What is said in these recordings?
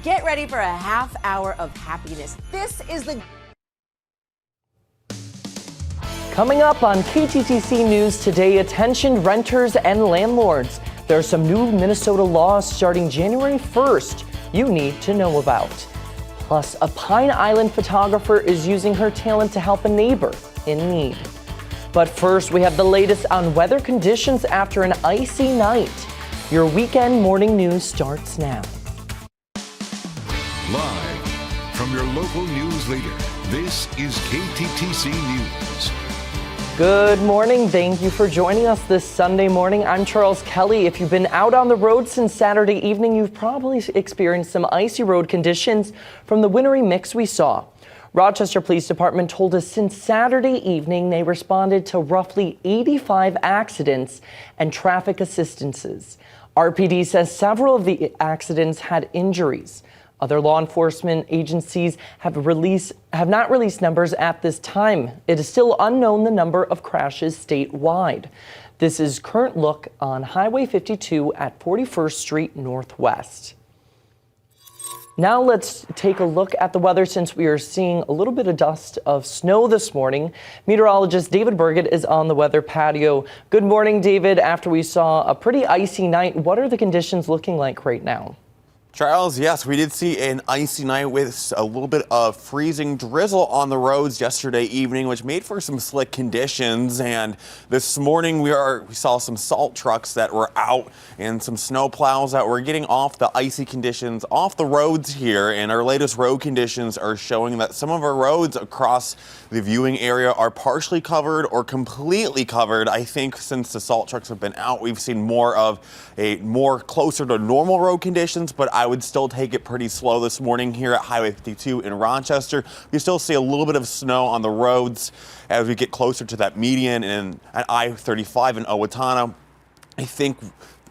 Get ready for a half hour of happiness. This is the Coming up on KTTC News today, attention renters and landlords. There are some new Minnesota laws starting January 1st you need to know about. Plus, a Pine Island photographer is using her talent to help a neighbor in need. But first, we have the latest on weather conditions after an icy night. Your weekend morning news starts now. Live from your local news leader, this is KTTC News. Good morning. Thank you for joining us this Sunday morning. I'm Charles Kelly. If you've been out on the road since Saturday evening, you've probably experienced some icy road conditions from the wintry mix we saw. Rochester Police Department told us since Saturday evening they responded to roughly 85 accidents and traffic assistances. RPD says several of the accidents had injuries. Other law enforcement agencies have not released numbers at this time. It is still unknown the number of crashes statewide. This is current look on Highway 52 at 41st Street Northwest. Now let's take a look at the weather since we are seeing a little bit of dust of snow this morning. Meteorologist David Burgett is on the weather patio. Good morning, David. After we saw a pretty icy night, what are the conditions looking like right now? Charles, yes, we did see an icy night with a little bit of freezing drizzle on the roads yesterday evening, which made for some slick conditions. And this morning we saw some salt trucks that were out and some snow plows that were getting off the icy conditions off the roads here. And our latest road conditions are showing that some of our roads across the viewing area are partially covered or completely covered. I think since the salt trucks have been out, we've seen more closer to normal road conditions, but I would still take it pretty slow this morning here at Highway 52 in Rochester. We still see a little bit of snow on the roads as we get closer to that median and at I-35 in Owatonna. I think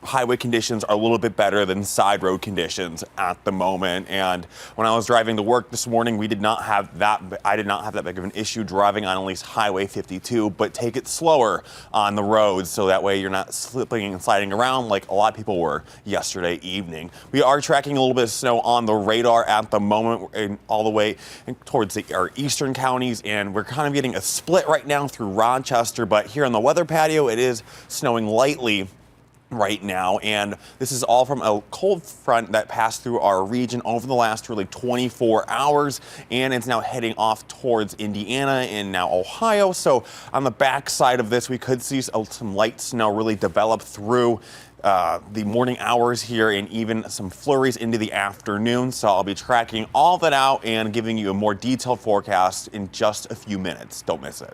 highway conditions are a little bit better than side road conditions at the moment. And when I was driving to work this morning, I did not have that big of an issue driving on at least Highway 52, but take it slower on the roads so that way you're not slipping and sliding around like a lot of people were yesterday evening. We are tracking a little bit of snow on the radar at the moment and all the way towards our eastern counties, and we're kind of getting a split right now through Rochester, but here on the weather patio, it is snowing lightly right now, and this is all from a cold front that passed through our region over the last really 24 hours, and it's now heading off towards Indiana and now Ohio. So on the back side of this, we could see some light snow really develop through the morning hours here and even some flurries into the afternoon. So I'll be tracking all that out and giving you a more detailed forecast in just a few minutes. Don't miss it.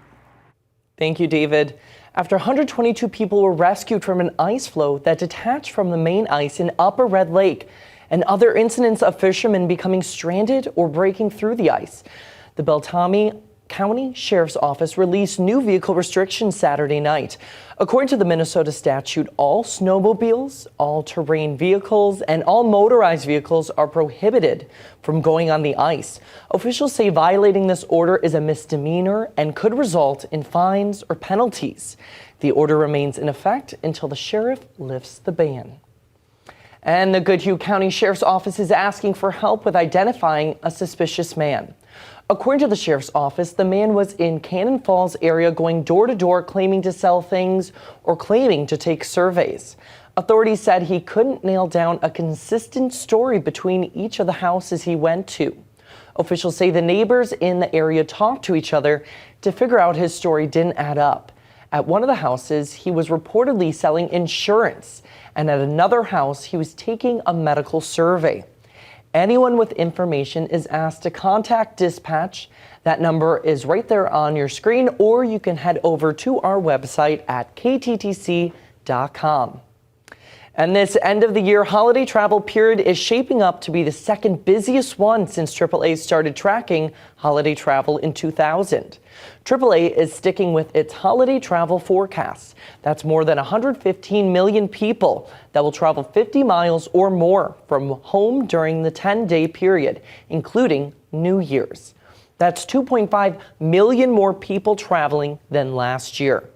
Thank you, David. After 122 people were rescued from an ice floe that detached from the main ice in Upper Red Lake, and other incidents of fishermen becoming stranded or breaking through the ice, the Beltrami County Sheriff's Office released new vehicle restrictions Saturday night. According to the Minnesota statute, all snowmobiles, all-terrain vehicles, and all motorized vehicles are prohibited from going on the ice. Officials say violating this order is a misdemeanor and could result in fines or penalties. The order remains in effect until the sheriff lifts the ban. And the Goodhue County Sheriff's Office is asking for help with identifying a suspicious man. According to the sheriff's office, the man was in Cannon Falls area going door to door claiming to sell things or claiming to take surveys. Authorities said he couldn't nail down a consistent story between each of the houses he went to. Officials say the neighbors in the area talked to each other to figure out his story didn't add up. At one of the houses, he was reportedly selling insurance, and at another house, he was taking a medical survey. Anyone with information is asked to contact dispatch. That number is right there on your screen, or you can head over to our website at kttc.com. And this end of the year holiday travel period is shaping up to be the second busiest one since AAA started tracking holiday travel in 2000. AAA is sticking with its holiday travel forecast. That's more than 115 million people that will travel 50 miles or more from home during the 10-day period, including New Year's. That's 2.5 million more people traveling than last year.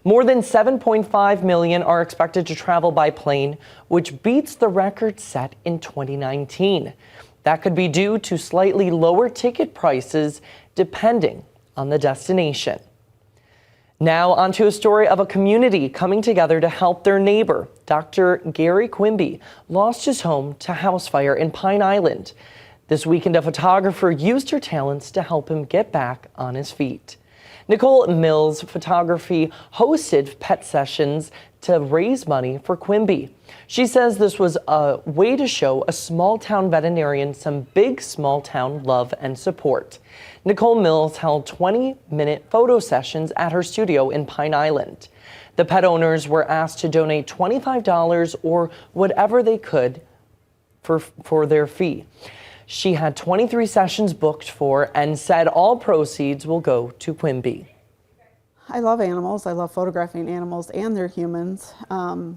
More than 7.5 million are expected to travel by plane, which beats the record set in 2019. That could be due to slightly lower ticket prices depending on the destination. Now onto a story of a community coming together to help their neighbor. Dr. Gary Quimby lost his home to house fire in Pine Island. This weekend, a photographer used her talents to help him get back on his feet. Nicole Mills Photography hosted pet sessions to raise money for Quimby. She says this was a way to show a small town veterinarian some big small town love and support. Nicole Mills held 20-minute photo sessions at her studio in Pine Island. The pet owners were asked to donate $25 or whatever they could for their fee. She had 23 sessions booked for and said all proceeds will go to Quimby. I love animals. I love photographing animals and their humans.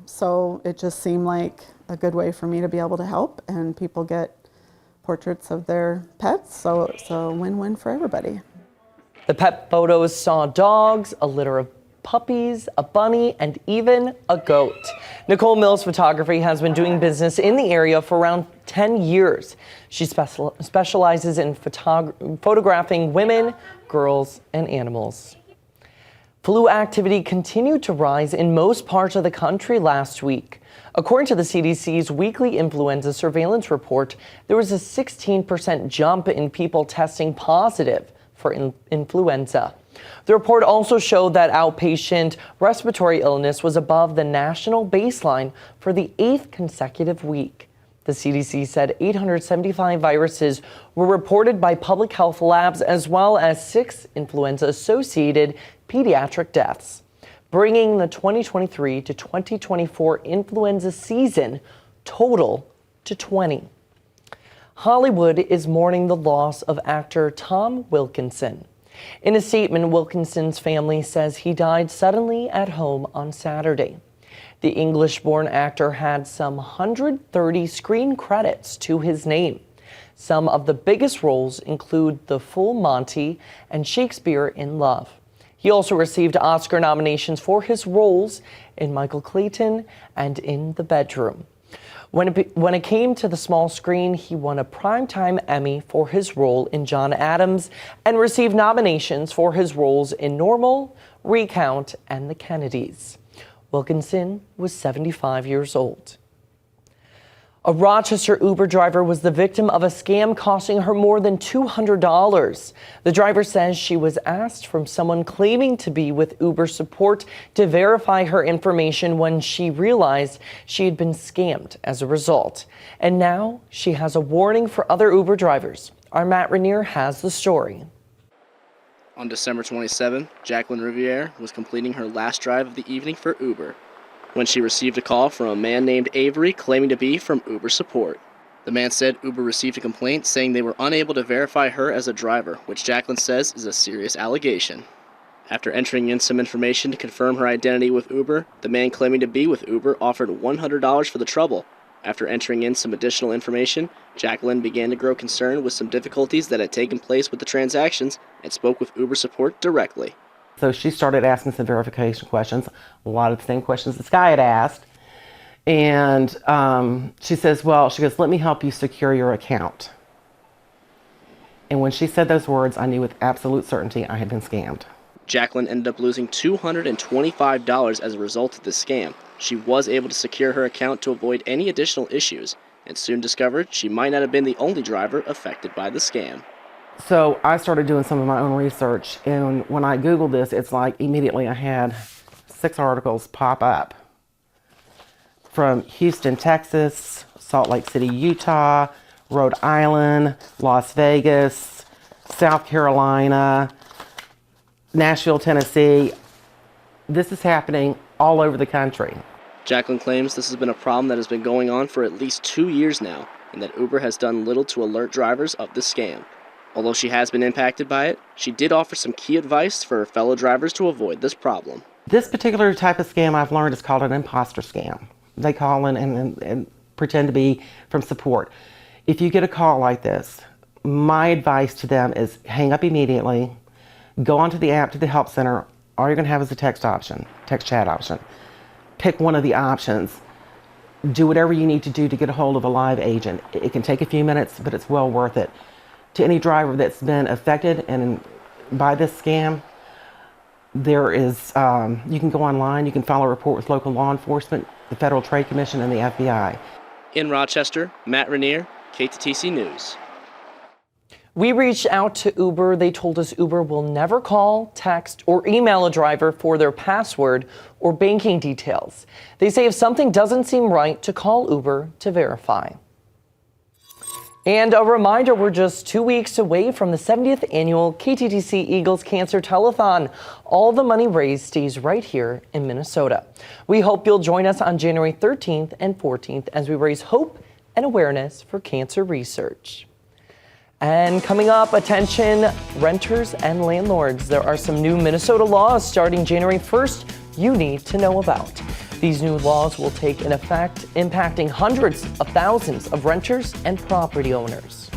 So it just seemed like a good way for me to be able to help, and people get portraits of their pets. So it's a win-win for everybody. The pet photos saw dogs, a litter of puppies, a bunny, and even a goat. Nicole Mills Photography has been doing business in the area for around 10 years. She specializes in photographing women, girls, and animals. Flu activity continued to rise in most parts of the country last week. According to the CDC's weekly influenza surveillance report, there was a 16% jump in people testing positive for influenza. The report also showed that outpatient respiratory illness was above the national baseline for the 8th consecutive week. The CDC said 875 viruses were reported by public health labs, as well as 6 influenza-associated pediatric deaths, bringing the 2023 to 2024 influenza season total to 20. Hollywood is mourning the loss of actor Tom Wilkinson. In a statement, Wilkinson's family says he died suddenly at home on Saturday. The English-born actor had some 130 screen credits to his name. Some of the biggest roles include The Full Monty and Shakespeare in Love. He also received Oscar nominations for his roles in Michael Clayton and In the Bedroom. When it came to the small screen, he won a Primetime Emmy for his role in John Adams and received nominations for his roles in Normal, Recount, and The Kennedys. Wilkinson was 75 years old. A Rochester Uber driver was the victim of a scam costing her more than $200. The driver says she was asked from someone claiming to be with Uber support to verify her information when she realized she had been scammed as a result. And now she has a warning for other Uber drivers. Our Matt Rainier has the story. On December 27, Jacqueline Riviere was completing her last drive of the evening for Uber when she received a call from a man named Avery claiming to be from Uber support. The man said Uber received a complaint saying they were unable to verify her as a driver, which Jacqueline says is a serious allegation. After entering in some information to confirm her identity with Uber, the man claiming to be with Uber offered $100 for the trouble. After entering in some additional information, Jacqueline began to grow concerned with some difficulties that had taken place with the transactions and spoke with Uber support directly. So she started asking some verification questions, a lot of the same questions this guy had asked. And she says, let me help you secure your account. And when she said those words, I knew with absolute certainty I had been scammed. Jacqueline ended up losing $225 as a result of this scam. She was able to secure her account to avoid any additional issues, and soon discovered she might not have been the only driver affected by the scam. So I started doing some of my own research, and when I Googled this, it's like immediately I had 6 articles pop up from Houston, Texas, Salt Lake City, Utah, Rhode Island, Las Vegas, South Carolina, Nashville, Tennessee. This is happening all over the country. Jacqueline claims this has been a problem that has been going on for at least 2 years now, and that Uber has done little to alert drivers of the scam. Although she has been impacted by it, she did offer some key advice for her fellow drivers to avoid this problem. This particular type of scam I've learned is called an imposter scam. They call in and pretend to be from support. If you get a call like this, my advice to them is hang up immediately, go onto the app to the help center. All you're going to have is a text chat option. Pick one of the options. do whatever you need to do to get a hold of a live agent. It can take a few minutes, but it's well worth it. To any driver that's been affected and by this scam, there is, you can go online, you can file a report with local law enforcement, the Federal Trade Commission, and the FBI. In Rochester, Matt Rainier, KTTC News. We reached out to Uber. They told us Uber will never call, text, or email a driver for their password or banking details. They say if something doesn't seem right, to call Uber to verify. And a reminder, we're just 2 weeks away from the 70th annual KTTC Eagles Cancer Telethon. All the money raised stays right here in Minnesota. We hope you'll join us on January 13th and 14th as we raise hope and awareness for cancer research. And coming up, attention renters and landlords. There are some new Minnesota laws starting January 1st you need to know about. These new laws will take in effect, impacting hundreds of thousands of renters and property owners.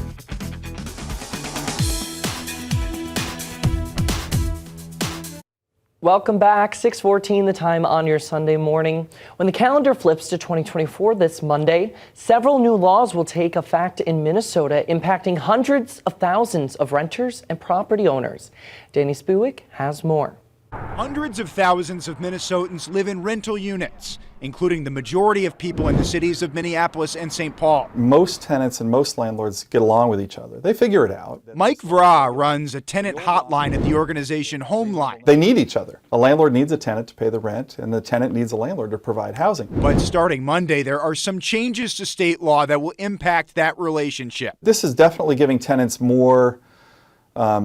Welcome back. 6:14 the time on your Sunday morning. When the calendar flips to 2024 this Monday, several new laws will take effect in Minnesota, impacting hundreds of thousands of renters and property owners. Danny Spuick has more. Hundreds of thousands of Minnesotans live in rental units, including the majority of people in the cities of Minneapolis and St. Paul. Most tenants and most landlords get along with each other. They figure it out. Mike Vra runs a tenant hotline at the organization Homeline. They need each other. A landlord needs a tenant to pay the rent, and the tenant needs a landlord to provide housing. But starting Monday, there are some changes to state law that will impact that relationship. This is definitely giving tenants more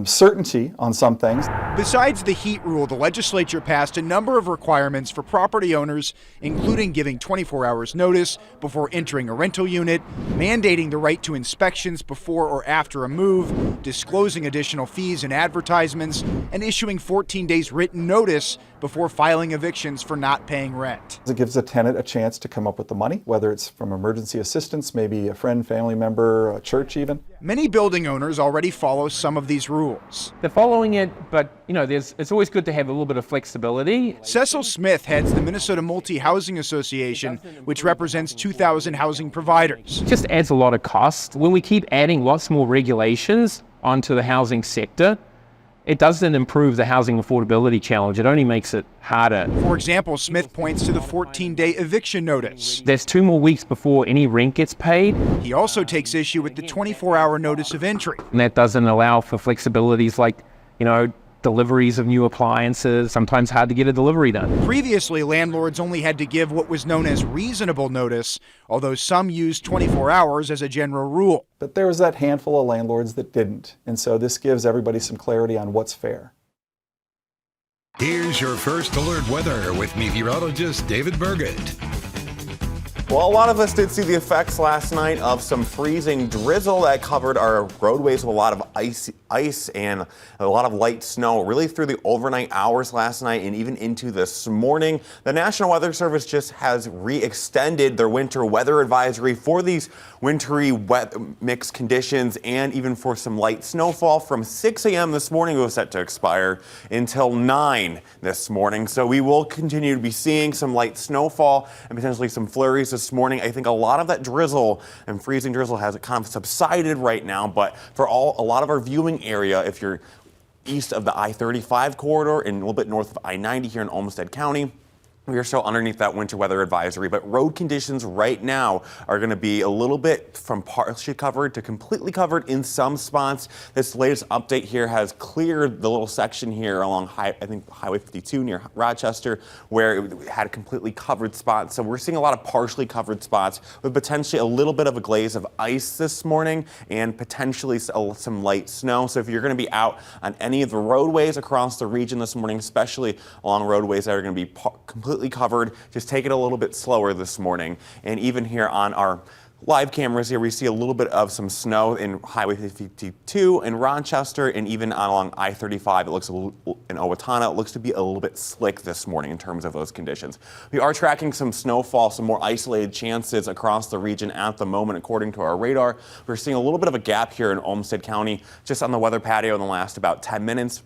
certainty on some things. Besides the heat rule, the legislature passed a number of requirements for property owners, including giving 24 hours notice before entering a rental unit, mandating the right to inspections before or after a move, disclosing additional fees and advertisements, and issuing 14 days written notice before filing evictions for not paying rent. It gives a tenant a chance to come up with the money, whether it's from emergency assistance, maybe a friend, family member, a church even. Many building owners already follow some of these rules. They're following it, but it's always good to have a little bit of flexibility. Cecil Smith heads the Minnesota Multi-Housing Association, which represents 2,000 housing providers. It just adds a lot of cost. When we keep adding lots more regulations onto the housing sector, it doesn't improve the housing affordability challenge. It only makes it harder. For example, Smith points to the 14-day eviction notice. There's 2 more weeks before any rent gets paid. He also takes issue with the 24-hour notice of entry. And that doesn't allow for flexibilities like, deliveries of new appliances. Sometimes hard to get a delivery done. Previously, landlords only had to give what was known as reasonable notice, although some used 24 hours as a general rule. But there was that handful of landlords that didn't, and so this gives everybody some clarity on what's fair. Here's your first alert weather with meteorologist David Burgett. Well, a lot of us did see the effects last night of some freezing drizzle that covered our roadways with a lot of ice and a lot of light snow really through the overnight hours last night and even into this morning. The National Weather Service just has re-extended their winter weather advisory for these wintry wet mixed conditions and even for some light snowfall from 6 a.m. this morning. It was set to expire until 9 this morning. So we will continue to be seeing some light snowfall and potentially some flurries this morning. I think a lot of that drizzle and freezing drizzle has kind of subsided right now, but for a lot of our viewing area, if you're east of the I-35 corridor and a little bit north of I-90 here in Olmsted County, we are still underneath that winter weather advisory, but road conditions right now are going to be a little bit from partially covered to completely covered in some spots. This latest update here has cleared the little section here along Highway 52 near Rochester where it had a completely covered spot. So we're seeing a lot of partially covered spots with potentially a little bit of a glaze of ice this morning and potentially some light snow. So if you're going to be out on any of the roadways across the region this morning, especially along roadways that are going to be completely covered, just take it a little bit slower this morning. And even here on our live cameras here, we see a little bit of some snow in Highway 52 in Rochester and even along I-35. It looks in Owatonna, it looks to be a little bit slick this morning in terms of those conditions. We are tracking some snowfall, some more isolated chances across the region at the moment, according to our radar. We're seeing a little bit of a gap here in Olmsted County, just on the weather patio in the last about 10 minutes.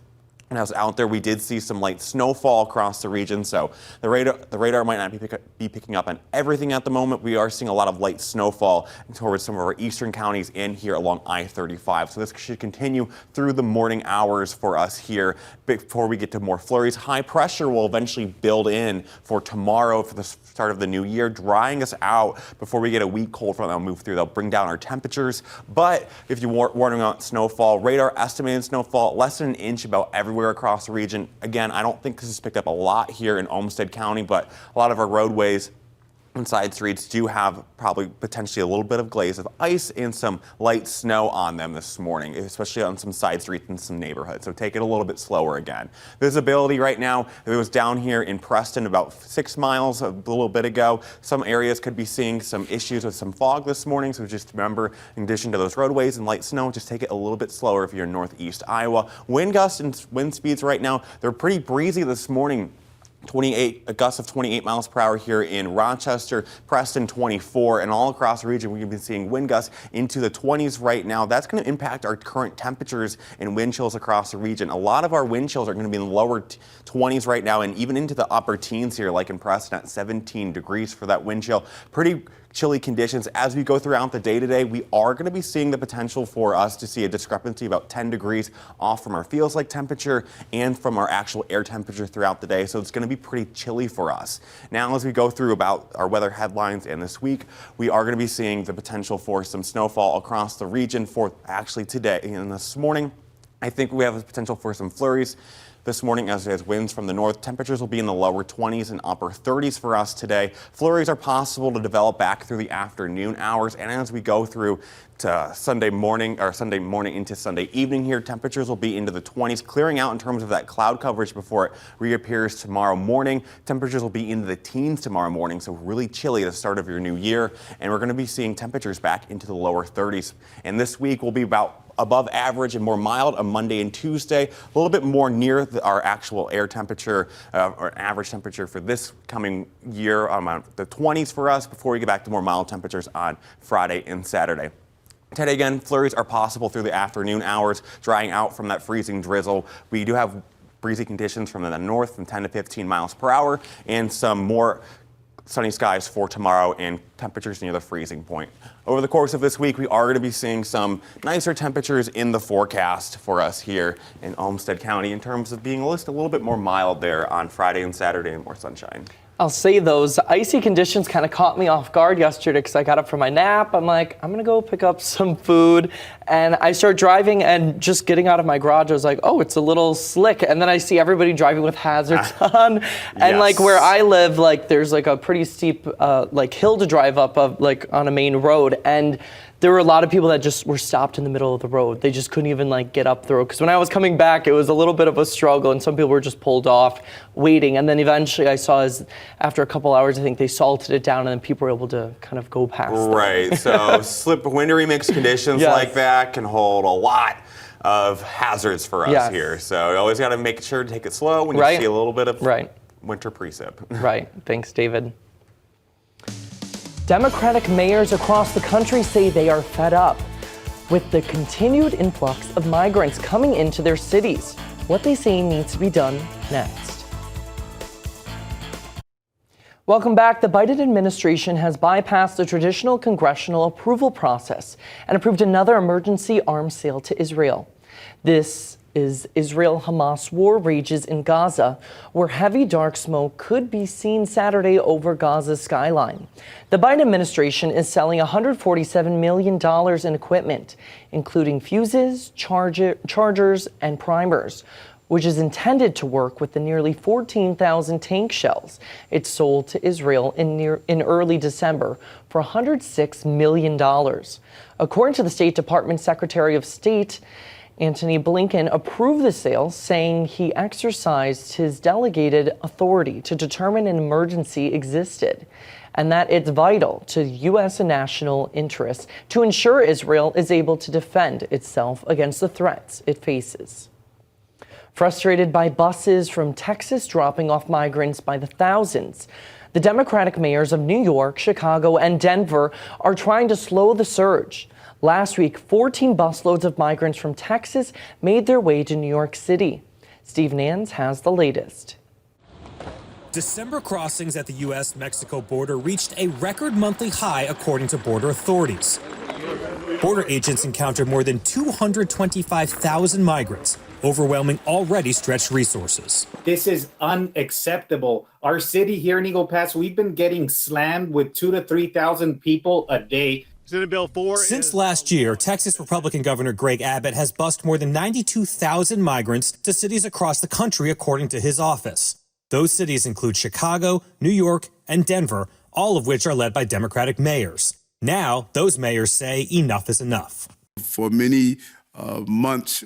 And I was out there, we did see some light snowfall across the region, so the radar might not be picking up on everything at the moment. We are seeing a lot of light snowfall towards some of our eastern counties in here along I-35. So this should continue through the morning hours for us here before we get to more flurries. High pressure will eventually build in for tomorrow for the start of the new year, drying us out before we get a weak cold front that'll move through. They'll bring down our temperatures. But if you're wondering about snowfall, radar estimated snowfall less than an inch about everywhere across the region. Again, I don't think this has picked up a lot here in Olmsted County, but a lot of our roadways and side streets do have probably potentially a little bit of glaze of ice and some light snow on them this morning, especially on some side streets and some neighborhoods. So take it a little bit slower again. Visibility right now, it was down here in Preston about 6 miles a little bit ago. Some areas could be seeing some issues with some fog this morning. So just remember, in addition to those roadways and light snow, just take it a little bit slower if you're in northeast Iowa. Wind gusts and wind speeds right now, they're pretty breezy this morning. A gust of 28 miles per hour here in Rochester, Preston 24, and all across the region we've been seeing wind gusts into the 20s right now. That's going to impact our current temperatures and wind chills across the region. A lot of our wind chills are going to be in the lower 20s right now and even into the upper teens here, like in Preston at 17 degrees for that wind chill. Pretty chilly conditions. As we go throughout the day today, we are going to be seeing the potential for us to see a discrepancy about 10 degrees off from our feels like temperature and from our actual air temperature throughout the day. So it's going to be pretty chilly for us. Now, as we go through about our weather headlines and this week, we are going to be seeing the potential for some snowfall across the region for actually today and this morning. I think we have the potential for some flurries this morning as winds from the north. Temperatures will be in the lower 20s and upper 30s for us today. Flurries are possible to develop back through the afternoon hours, and as we go through to Sunday morning into Sunday evening here, temperatures will be into the 20s, clearing out in terms of that cloud coverage before it reappears tomorrow morning. Temperatures will be into the teens tomorrow morning, so really chilly at the start of your new year, and we're going to be seeing temperatures back into the lower 30s. And this week will be about above average and more mild on Monday and Tuesday, a little bit more near our actual air temperature or average temperature for this coming year, the 20s for us, before we get back to more mild temperatures on Friday and Saturday. Today again, flurries are possible through the afternoon hours, drying out from that freezing drizzle. We do have breezy conditions from the north from 10 to 15 miles per hour and some more sunny skies for tomorrow and temperatures near the freezing point. Over the course of this week, we are going to be seeing some nicer temperatures in the forecast for us here in Olmsted County in terms of being a little bit more mild there on Friday and Saturday and more sunshine. I'll say those icy conditions kind of caught me off guard yesterday because I got up from my nap. I'm like, I'm going to go pick up some food. And I start driving and just getting out of my garage, I was like, oh, it's a little slick. And then I see everybody driving with hazards on. And like where I live, like there's like a pretty steep like hill to drive up of like on a main road. And there were a lot of people that just were stopped in the middle of the road. They just couldn't even like get up the road. Because when I was coming back, it was a little bit of a struggle and some people were just pulled off waiting. And then eventually I saw after a couple hours, I think they salted it down and then people were able to kind of go past. Right, so wintery mixed conditions like that can hold a lot of hazards for us here. So you always got to make sure to take it slow when you see a little bit of winter precip. Right, thanks David. Democratic mayors across the country say they are fed up with the continued influx of migrants coming into their cities. What they say needs to be done next. Welcome back. The Biden administration has bypassed the traditional congressional approval process and approved another emergency arms sale to Israel. This is Israel-Hamas war rages in Gaza, where heavy dark smoke could be seen Saturday over Gaza's skyline. The Biden administration is selling $147 million in equipment, including fuses, chargers, and primers, which is intended to work with the nearly 14,000 tank shells it sold to Israel in early December for $106 million. According to the State Department Secretary of State, Antony Blinken approved the sale, saying he exercised his delegated authority to determine an emergency existed and that it's vital to U.S. national interests to ensure Israel is able to defend itself against the threats it faces. Frustrated by buses from Texas dropping off migrants by the thousands, the Democratic mayors of New York, Chicago, and Denver are trying to slow the surge. Last week, 14 busloads of migrants from Texas made their way to New York City. Steve Nance has the latest. December crossings at the U.S.-Mexico border reached a record monthly high, according to border authorities. Border agents encountered more than 225,000 migrants, overwhelming already stretched resources. This is unacceptable. Our city here in Eagle Pass, we've been getting slammed with 2,000 to 3,000 people a day. Senate Bill 4 Since last year, Texas Republican Governor Greg Abbott has bused more than 92,000 migrants to cities across the country, according to his office. Those cities include Chicago, New York, and Denver, all of which are led by Democratic mayors. Now, those mayors say enough is enough. For many months,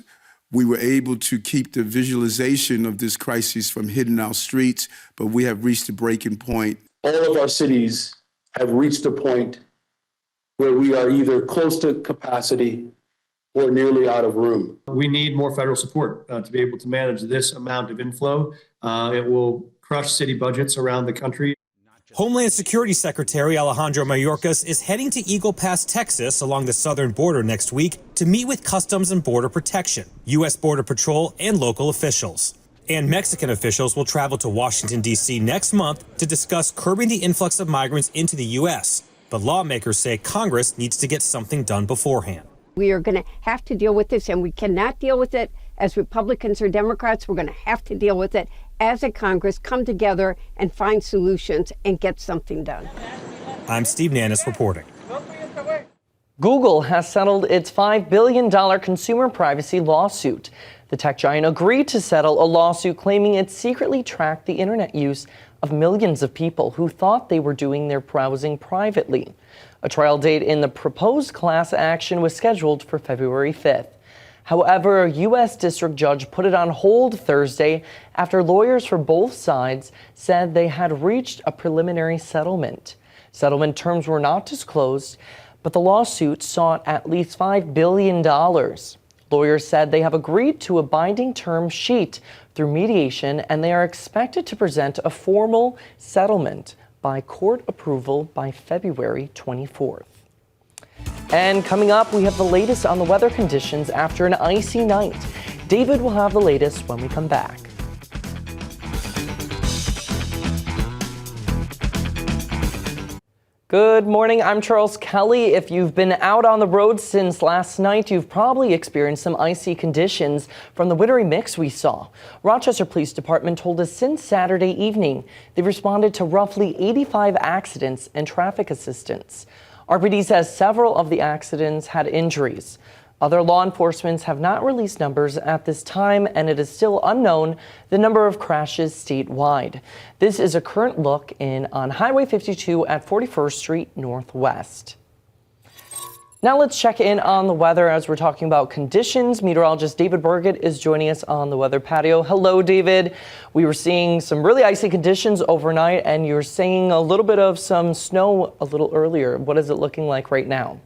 we were able to keep the visualization of this crisis from hitting our streets, but we have reached a breaking point. All of our cities have reached a point where we are either close to capacity or nearly out of room. We need more federal support to be able to manage this amount of inflow. It will crush city budgets around the country. Homeland Security Secretary Alejandro Mayorkas is heading to Eagle Pass, Texas, along the southern border next week to meet with Customs and Border Protection, U.S. Border Patrol, and local officials. And Mexican officials will travel to Washington, D.C. next month to discuss curbing the influx of migrants into the U.S. But lawmakers say Congress needs to get something done beforehand. We are going to have to deal with this, and we cannot deal with it as Republicans or Democrats. We're going to have to deal with it as a Congress, come together and find solutions and get something done. I'm Steve Nannis reporting. Google has settled its $5 billion consumer privacy lawsuit. The tech giant agreed to settle a lawsuit claiming it secretly tracked the internet use of millions of people who thought they were doing their browsing privately. A trial date in the proposed class action was scheduled for February 5th. However, a U.S. district judge put it on hold Thursday after lawyers for both sides said they had reached a preliminary settlement. Settlement terms were not disclosed, but the lawsuit sought at least $5 billion. Lawyers said they have agreed to a binding term sheet through mediation, and they are expected to present a formal settlement by court approval by February 24th. And coming up, we have the latest on the weather conditions after an icy night. David will have the latest when we come back. Good morning, I'm Charles Kelly. If you've been out on the road since last night, you've probably experienced some icy conditions from the wintry mix we saw. Rochester Police Department told us since Saturday evening, they've responded to roughly 85 accidents and traffic assistance. RPD says several of the accidents had injuries. Other law enforcement have not released numbers at this time, and it is still unknown the number of crashes statewide. This is a current look in on Highway 52 at 41st Street Northwest. Now let's check in on the weather as we're talking about conditions. Meteorologist David Burgett is joining us on the weather patio. Hello, David. We were seeing some really icy conditions overnight, and you're seeing a little bit of some snow a little earlier. What is it looking like right now?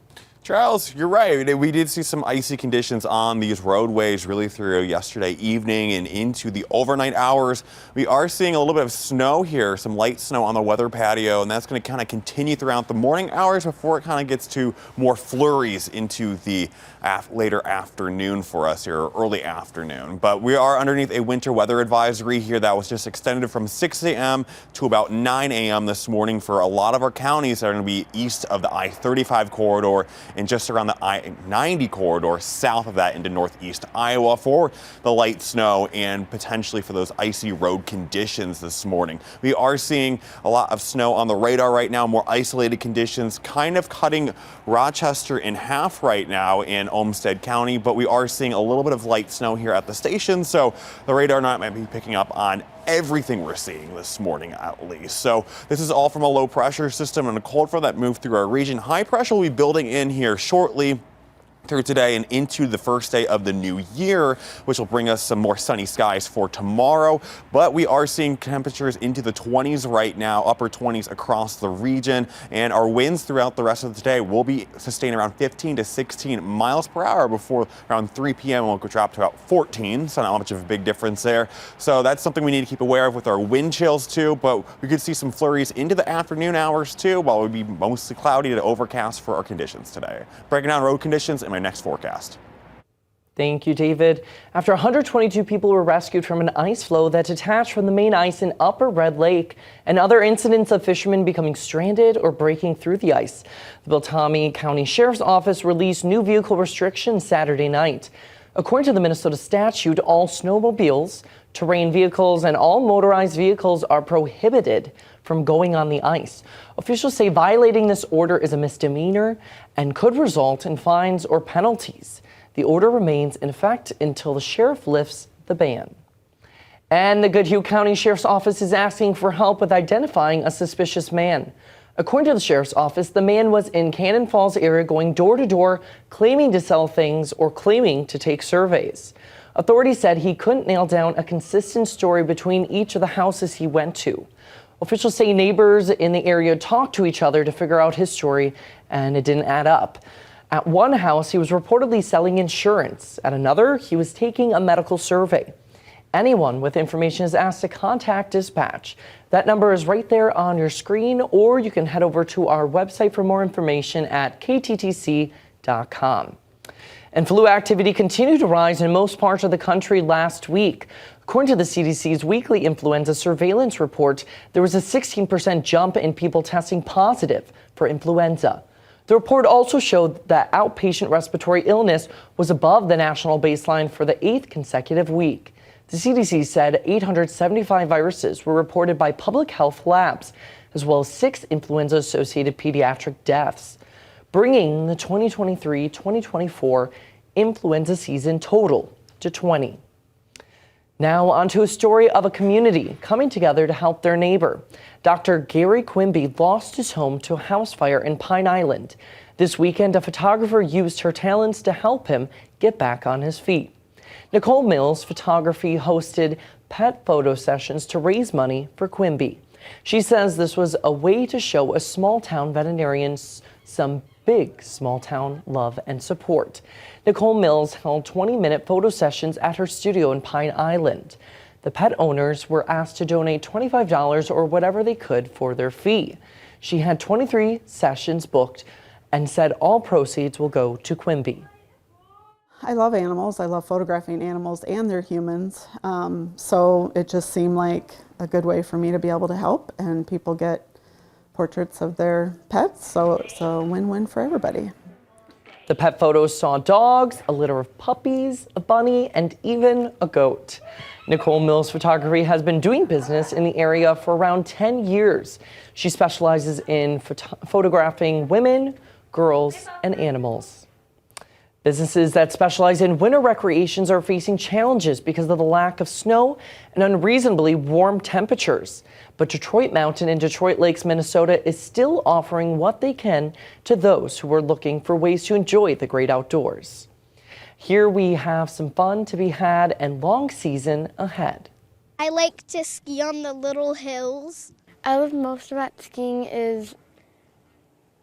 Charles, you're right. We did see some icy conditions on these roadways really through yesterday evening and into the overnight hours. We are seeing a little bit of snow here, some light snow on the weather patio, and that's going to kind of continue throughout the morning hours before it kind of gets to more flurries into the later afternoon for us here, early afternoon. But we are underneath a winter weather advisory here that was just extended from 6 a.m. to about 9 a.m. this morning for a lot of our counties that are going to be east of the I-35 corridor and just around the I-90 corridor south of that into northeast Iowa for the light snow and potentially for those icy road conditions this morning. We are seeing a lot of snow on the radar right now, more isolated conditions, kind of cutting Rochester in half right now in Olmsted County, but we are seeing a little bit of light snow here at the station, so the radar not might be picking up on everything we're seeing this morning at least. So this is all from a low pressure system and a cold front that moved through our region. High pressure will be building in here shortly through today and into the first day of the new year, which will bring us some more sunny skies for tomorrow. But we are seeing temperatures into the 20s right now, upper 20s across the region, and our winds throughout the rest of the day will be sustained around 15 to 16 miles per hour before around 3 p.m. we'll drop to about 14, so not much of a big difference there. So that's something we need to keep aware of with our wind chills too, but we could see some flurries into the afternoon hours too, while it would be mostly cloudy to overcast for our conditions today. Breaking down road conditions in my next forecast. Thank you, David. After 122 people were rescued from an ice floe that detached from the main ice in Upper Red Lake, and other incidents of fishermen becoming stranded or breaking through the ice, the Beltrami County Sheriff's Office released new vehicle restrictions Saturday night. According to the Minnesota statute, all snowmobiles, terrain vehicles, and all motorized vehicles are prohibited from going on the ice. Officials say violating this order is a misdemeanor and could result in fines or penalties. The order remains in effect until the sheriff lifts the ban. And the Goodhue County Sheriff's Office is asking for help with identifying a suspicious man. According to the Sheriff's Office, the man was in Cannon Falls area going door to door, claiming to sell things or claiming to take surveys. Authorities said he couldn't nail down a consistent story between each of the houses he went to. Officials say neighbors in the area talked to each other to figure out his story, and it didn't add up. At one house, he was reportedly selling insurance. At another, he was taking a medical survey. Anyone with information is asked to contact dispatch. That number is right there on your screen, or you can head over to our website for more information at kttc.com. And flu activity continued to rise in most parts of the country last week. According to the CDC's weekly influenza surveillance report, there was a 16% jump in people testing positive for influenza. The report also showed that outpatient respiratory illness was above the national baseline for the 8th consecutive week. The CDC said 875 viruses were reported by public health labs, as well as 6 influenza-associated pediatric deaths, bringing the 2023-2024 influenza season total to 20. Now onto a story of a community coming together to help their neighbor. Dr. Gary Quimby lost his home to a house fire in Pine Island. This weekend, a photographer used her talents to help him get back on his feet. Nicole Mills Photography hosted pet photo sessions to raise money for Quimby. She says this was a way to show a small town veterinarian some big small town love and support. Nicole Mills held 20-minute photo sessions at her studio in Pine Island. The pet owners were asked to donate $25 or whatever they could for their fee. She had 23 sessions booked and said all proceeds will go to Quimby. I love animals. I love photographing animals and their humans. So it just seemed like a good way for me to be able to help, and people get portraits of their pets. So it's a win-win for everybody. The pet photos saw dogs, a litter of puppies, a bunny, and even a goat. Nicole Mills Photography has been doing business in the area for around 10 years. She specializes in photographing women, girls, and animals. Businesses that specialize in winter recreations are facing challenges because of the lack of snow and unreasonably warm temperatures. But Detroit Mountain in Detroit Lakes, Minnesota is still offering what they can to those who are looking for ways to enjoy the great outdoors. Here we have some fun to be had and long season ahead. I like to ski on the little hills. I love most about skiing is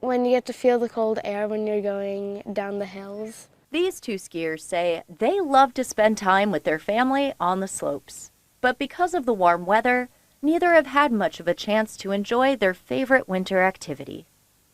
when you get to feel the cold air when you're going down the hills. These two skiers say they love to spend time with their family on the slopes. But because of the warm weather, neither have had much of a chance to enjoy their favorite winter activity.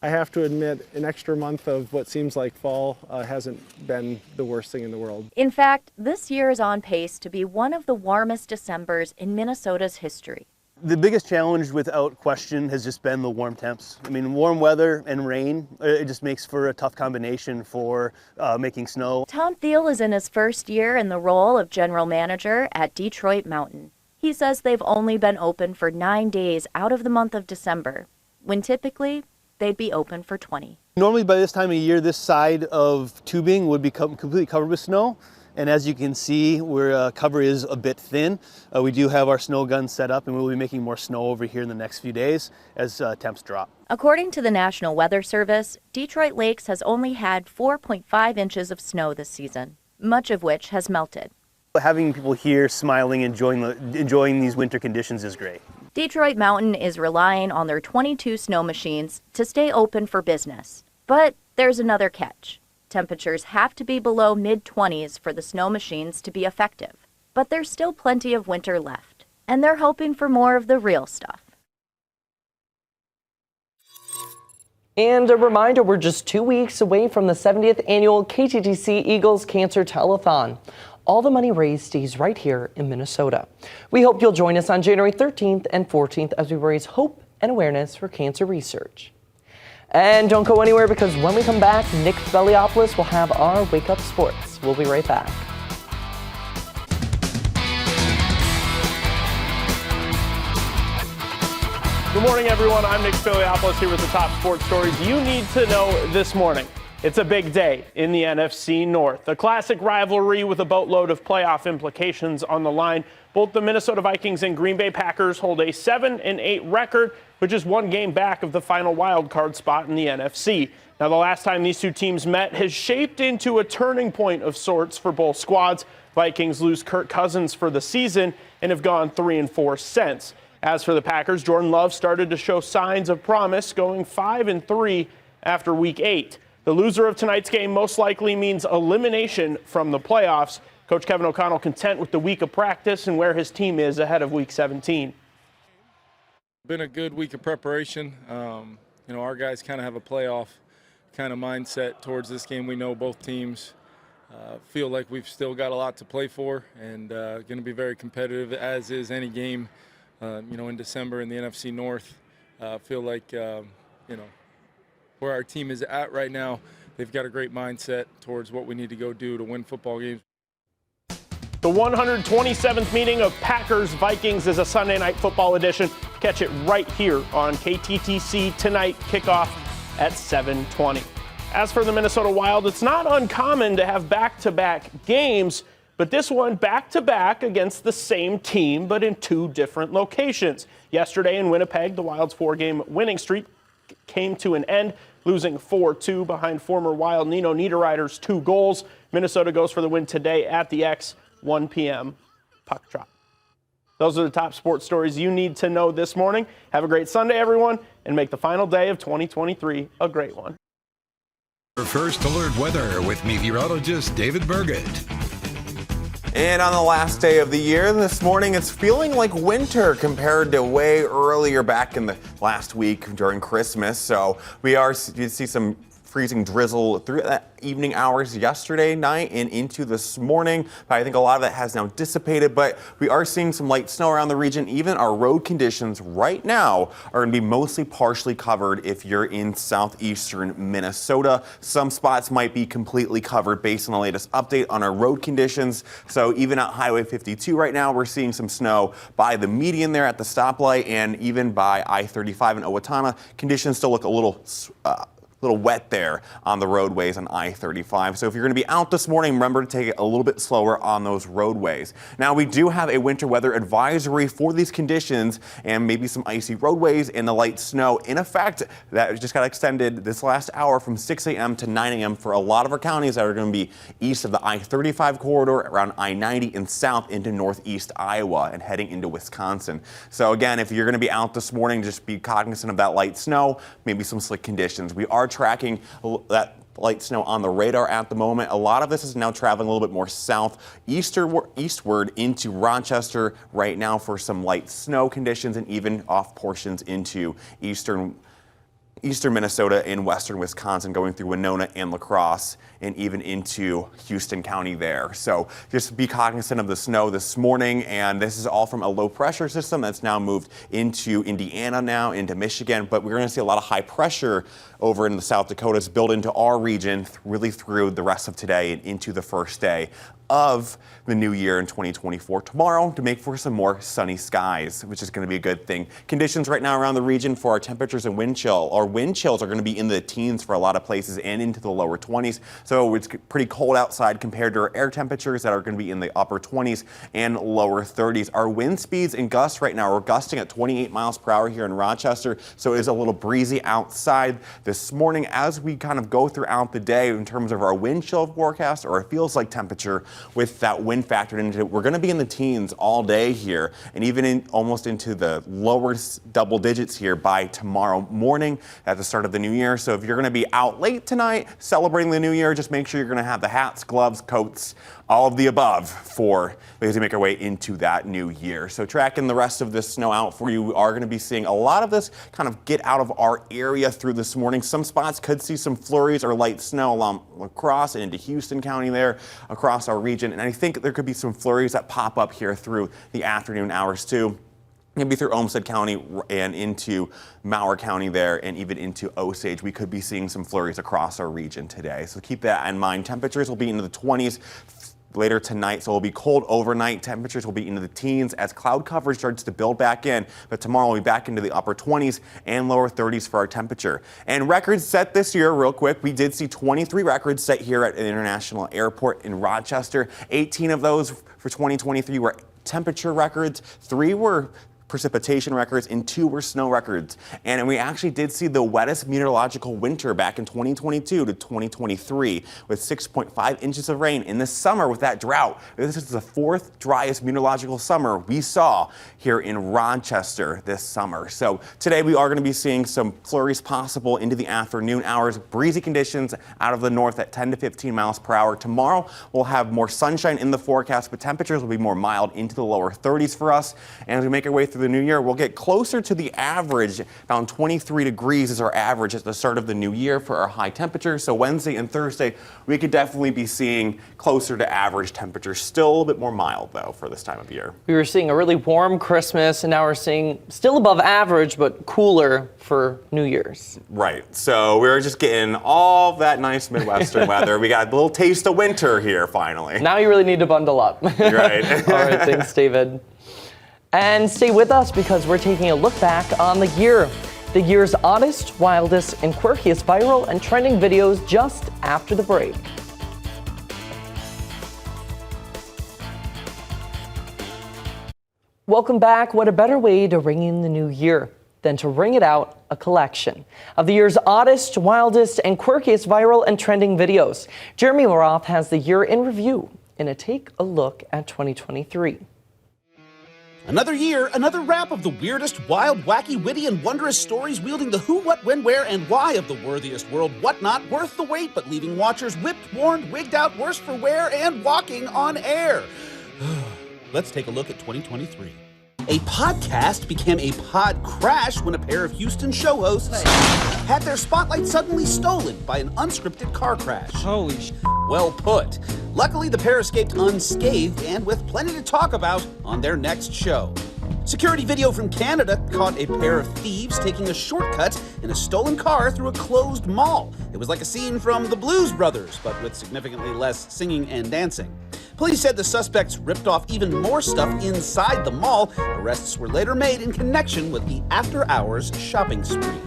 I have to admit, an extra month of what seems like fall hasn't been the worst thing in the world. In fact, this year is on pace to be one of the warmest Decembers in Minnesota's history. The biggest challenge, without question, has just been the warm temps. I mean, warm weather and rain, it just makes for a tough combination for making snow. Tom Thiel is in his first year in the role of general manager at Detroit Mountain. He says they've only been open for 9 days out of the month of December, when typically they'd be open for 20. Normally by this time of year, this side of tubing would become completely covered with snow. And as you can see, where cover is a bit thin, we do have our snow guns set up, and we'll be making more snow over here in the next few days as temps drop. According to the National Weather Service, Detroit Lakes has only had 4.5 inches of snow this season, much of which has melted. Having people here smiling, enjoying these winter conditions is great. Detroit Mountain is relying on their 22 snow machines to stay open for business. But there's another catch. Temperatures have to be below mid-20s for the snow machines to be effective. But there's still plenty of winter left, and they're hoping for more of the real stuff. And a reminder, we're just 2 weeks away from the 70th annual KTTC Eagles Cancer Telethon. All the money raised stays right here in Minnesota. We hope you'll join us on January 13th and 14th as we raise hope and awareness for cancer research. And don't go anywhere, because when we come back, Nick Speliopoulos will have our Wake Up Sports. We'll be right back. Good morning, everyone. I'm Nick Speliopoulos here with the top sports stories you need to know this morning. It's a big day in the NFC North. A classic rivalry with a boatload of playoff implications on the line. Both the Minnesota Vikings and Green Bay Packers hold a 7-8 record, which is one game back of the final wild card spot in the NFC. Now, the last time these two teams met has shaped into a turning point of sorts for both squads. Vikings lose Kirk Cousins for the season and have gone 3-4 since. As for the Packers, Jordan Love started to show signs of promise, going 5-3 after Week 8. The loser of tonight's game most likely means elimination from the playoffs. Coach Kevin O'Connell content with the week of practice and where his team is ahead of Week 17. Been a good week of preparation. Our guys kind of have a playoff kind of mindset towards this game. We know both teams feel like we've still got a lot to play for, and going to be very competitive, as is any game. In December in the NFC North, feel like, where our team is at right now, they've got a great mindset towards what we need to go do to win football games. The 127th meeting of Packers-Vikings is a Sunday Night Football edition. Catch it right here on KTTC tonight, kickoff at 7:20. As for the Minnesota Wild, it's not uncommon to have back-to-back games, but this one back-to-back against the same team, but in two different locations. Yesterday in Winnipeg, the Wild's 4-game winning streak came to an end, losing 4-2 behind former Wild Nino Niederreiter's 2 goals. Minnesota goes for the win today at the X, 1 p.m. puck drop. Those are the top sports stories you need to know this morning. Have a great Sunday, everyone, and make the final day of 2023 a great one. Your First Alert weather with meteorologist David Burgett. And on the last day of the year, this morning, it's feeling like winter compared to way earlier back in the last week during Christmas. So you see some freezing drizzle through the evening hours yesterday night and into this morning. But I think a lot of that has now dissipated, but we are seeing some light snow around the region. Even our road conditions right now are going to be mostly partially covered if you're in southeastern Minnesota. Some spots might be completely covered based on the latest update on our road conditions. So even at Highway 52 right now, we're seeing some snow by the median there at the stoplight, and even by I-35 in Owatonna. Conditions still look a little wet there on the roadways on I-35. So if you're going to be out this morning, remember to take it a little bit slower on those roadways. Now, we do have a winter weather advisory for these conditions and maybe some icy roadways and the light snow in effect that just got extended this last hour from 6 a.m. to 9 a.m. for a lot of our counties that are going to be east of the I-35 corridor, around I-90 and south into northeast Iowa and heading into Wisconsin. So again, if you're going to be out this morning, just be cognizant of that light snow, maybe some slick conditions. We are tracking that light snow on the radar at the moment. A lot of this is now traveling a little bit more eastward into Rochester right now for some light snow conditions, and even off portions into eastern Minnesota and western Wisconsin, going through Winona and La Crosse and even into Houston County there. So just be cognizant of the snow this morning. And this is all from a low pressure system that's now moved into Indiana, now into Michigan. But we're going to see a lot of high pressure over in the South Dakotas built into our region really through the rest of today and into the first day of the new year in 2024 tomorrow, to make for some more sunny skies, which is going to be a good thing. Conditions right now around the region for our temperatures and wind chill. Our wind chills are going to be in the teens for a lot of places and into the lower 20s. So it's pretty cold outside compared to our air temperatures that are going to be in the upper 20s and lower 30s. Our wind speeds and gusts right now are gusting at 28 miles per hour here in Rochester. So it is a little breezy outside this morning. As we kind of go throughout the day in terms of our wind chill forecast, or it feels like temperature, with that wind factored into it, we're going to be in the teens all day here, and even almost into the lower double digits here by tomorrow morning at the start of the new year. So if you're going to be out late tonight celebrating the new year, just make sure you're going to have the hats, gloves, coats all of the above for as we make our way into that new year. So tracking the rest of this snow out for you, we are going to be seeing a lot of this kind of get out of our area through this morning. Some spots could see some flurries or light snow along La Crosse and into Houston County there across our region. And I think there could be some flurries that pop up here through the afternoon hours too. Maybe through Olmsted County and into Mower County there and even into Osage. We could be seeing some flurries across our region today. So keep that in mind. Temperatures will be into the 20s later tonight, so it'll be cold overnight. Temperatures will be into the teens as cloud coverage starts to build back in, but tomorrow we'll be back into the upper 20s and lower 30s for our temperature. And records set this year, real quick, we did see 23 records set here at the International Airport in Rochester. 18 of those for 2023 were temperature records, 3 were precipitation records, and 2 were snow records. And we actually did see the wettest meteorological winter back in 2022 to 2023 with 6.5 inches of rain in the summer with that drought. This is the 4th driest meteorological summer we saw here in Rochester this summer. So today we are going to be seeing some flurries possible into the afternoon hours, breezy conditions out of the north at 10 to 15 miles per hour. Tomorrow we'll have more sunshine in the forecast, but temperatures will be more mild into the lower 30s for us. And as we make our way through the new year, we'll get closer to the average. Around 23 degrees is our average at the start of the new year for our high temperatures. So Wednesday and Thursday, we could definitely be seeing closer to average temperatures. Still a little bit more mild, though, for this time of year. We were seeing a really warm Christmas, and now we're seeing still above average, but cooler for New Year's. Right. So we're just getting all that nice Midwestern weather. We got a little taste of winter here, finally. Now you really need to bundle up. Right. All right, thanks, David. And stay with us because we're taking a look back on the year. The year's oddest, wildest, and quirkiest viral and trending videos just after the break. Welcome back. What a better way to ring in the new year than to ring it out, a collection of the year's oddest, wildest, and quirkiest viral and trending videos. Jeremy Roth has the year in review in a take a look at 2023. Another year, another wrap of the weirdest, wild, wacky, witty, and wondrous stories wielding the who, what, when, where, and why of the worthiest world whatnot, worth the wait, but leaving watchers whipped, warned, wigged out, worse for wear, and walking on air. Let's take a look at 2023. A podcast became a pod crash when a pair of Houston show hosts had their spotlight suddenly stolen by an unscripted car crash. Holy sh! Well put. Luckily, the pair escaped unscathed and with plenty to talk about on their next show. Security video from Canada caught a pair of thieves taking a shortcut in a stolen car through a closed mall. It was like a scene from the Blues Brothers, but with significantly less singing and dancing. Police said the suspects ripped off even more stuff inside the mall. Arrests were later made in connection with the after-hours shopping spree.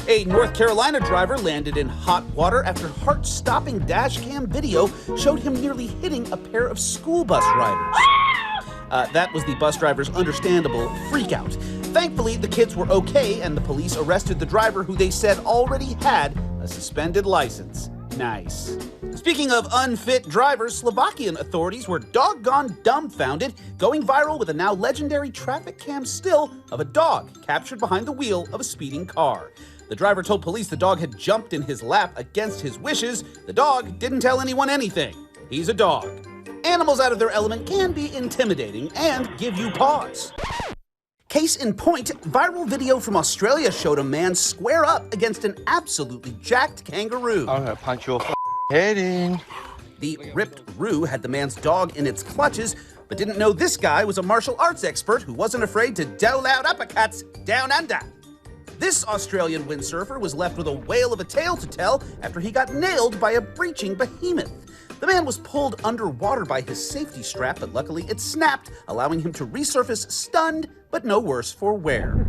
A North Carolina driver landed in hot water after heart-stopping dash cam video showed him nearly hitting a pair of school bus riders. That was the bus driver's understandable freak-out. Thankfully, the kids were okay, and the police arrested the driver, who they said already had a suspended license. Nice. Speaking of unfit drivers, Slovakian authorities were doggone dumbfounded, going viral with a now legendary traffic cam still of a dog captured behind the wheel of a speeding car. The driver told police the dog had jumped in his lap against his wishes. The dog didn't tell anyone anything. He's a dog. Animals out of their element can be intimidating and give you pause. Case in point, viral video from Australia showed a man square up against an absolutely jacked kangaroo. I'm gonna punch your head in. The ripped roo had the man's dog in its clutches, but didn't know this guy was a martial arts expert who wasn't afraid to dole out uppercuts down under. This Australian windsurfer was left with a whale of a tale to tell after he got nailed by a breaching behemoth. The man was pulled underwater by his safety strap, but luckily it snapped, allowing him to resurface stunned, but no worse for wear.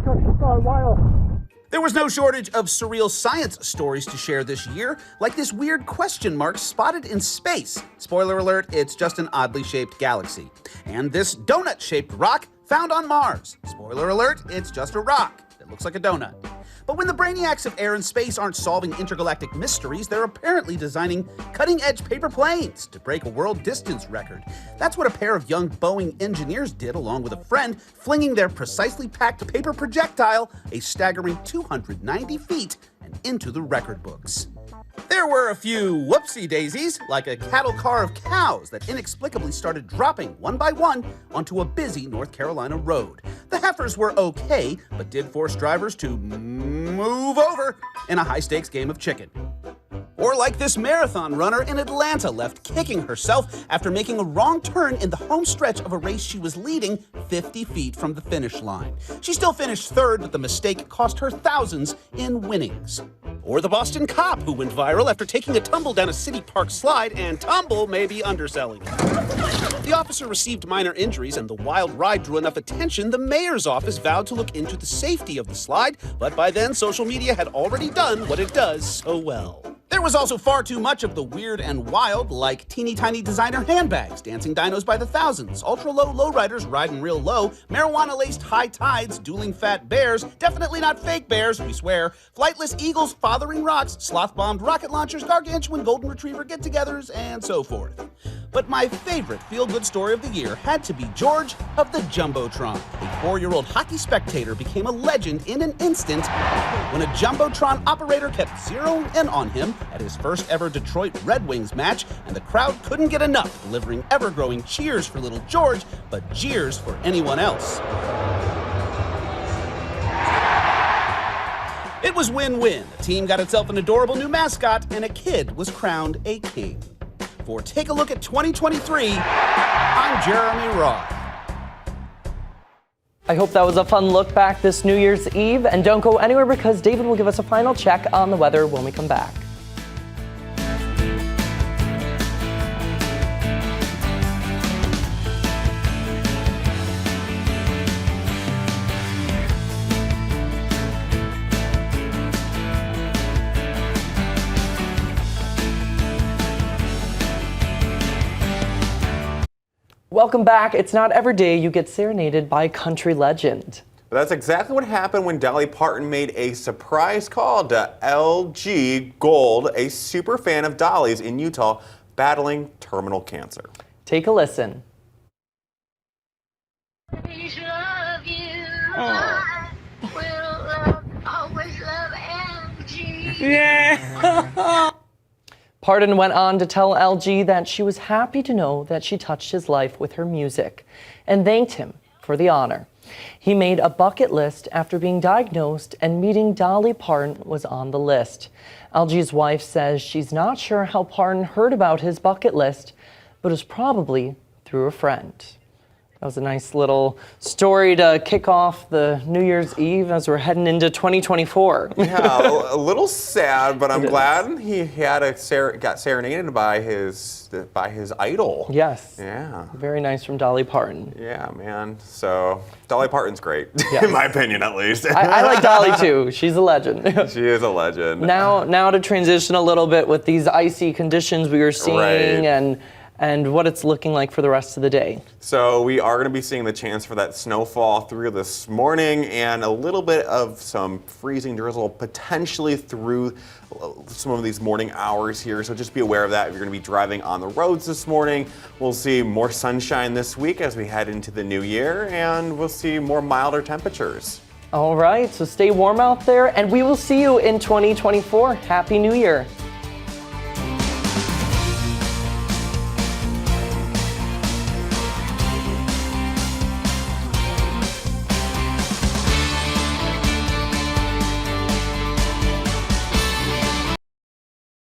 There was no shortage of surreal science stories to share this year, like this weird question mark spotted in space. Spoiler alert, it's just an oddly shaped galaxy. And this donut-shaped rock found on Mars. Spoiler alert, it's just a rock that looks like a donut. But when the brainiacs of air and space aren't solving intergalactic mysteries, they're apparently designing cutting-edge paper planes to break a world distance record. That's what a pair of young Boeing engineers did along with a friend, flinging their precisely packed paper projectile a staggering 290 feet and into the record books. There were a few whoopsie daisies, like a cattle car of cows that inexplicably started dropping one by one onto a busy North Carolina road. The heifers were okay, but did force drivers to move over in a high-stakes game of chicken. Or like this marathon runner in Atlanta left kicking herself after making a wrong turn in the home stretch of a race she was leading 50 feet from the finish line. She still finished third, but the mistake cost her thousands in winnings. Or the Boston cop who went viral after taking a tumble down a city park slide, and tumble may be underselling it. The officer received minor injuries and the wild ride drew enough attention the mayor's office vowed to look into the safety of the slide, but by then social media had already done what it does so well. There was also far too much of the weird and wild, like teeny tiny designer handbags, dancing dinos by the thousands, ultra-low lowriders riding real low, marijuana-laced high tides, dueling fat bears, definitely not fake bears, we swear, flightless eagles fathering rocks, sloth-bombed rocket launchers, gargantuan golden retriever get-togethers, and so forth. But my favorite feel-good story of the year had to be George of the Jumbotron. A 4-year-old hockey spectator became a legend in an instant when a Jumbotron operator kept zeroing in on him at his first ever Detroit Red Wings match, and the crowd couldn't get enough, delivering ever-growing cheers for little George, but jeers for anyone else. It was win-win. The team got itself an adorable new mascot, and a kid was crowned a king. For Take a Look at 2023, I'm Jeremy Roth. I hope that was a fun look back this New Year's Eve, and don't go anywhere because David will give us a final check on the weather when we come back. Welcome back. It's not every day you get serenaded by a country legend. But that's exactly what happened when Dolly Parton made a surprise call to LG Gold, a super fan of Dolly's in Utah, battling terminal cancer. Take a listen. Yeah. Parton went on to tell LG that she was happy to know that she touched his life with her music and thanked him for the honor. He made a bucket list after being diagnosed, and meeting Dolly Parton was on the list. LG's wife says she's not sure how Parton heard about his bucket list, but it was probably through a friend. That was a nice little story to kick off the New Year's Eve as we're heading into 2024. Yeah, a little sad, but I'm glad he had got serenaded by his idol. Yes. Yeah. Very nice from Dolly Parton. Yeah, man. So Dolly Parton's great, Yes. in my opinion, at least. I like Dolly too. She's a legend. She is a legend. Now to transition a little bit with these icy conditions we are seeing, and what it's looking like for the rest of the day. So we are going to be seeing the chance for that snowfall through this morning, and a little bit of some freezing drizzle potentially through some of these morning hours here. So just be aware of that if you're going to be driving on the roads this morning. We'll see more sunshine this week as we head into the new year, and we'll see more milder temperatures. All right, so stay warm out there, and we will see you in 2024. Happy New Year.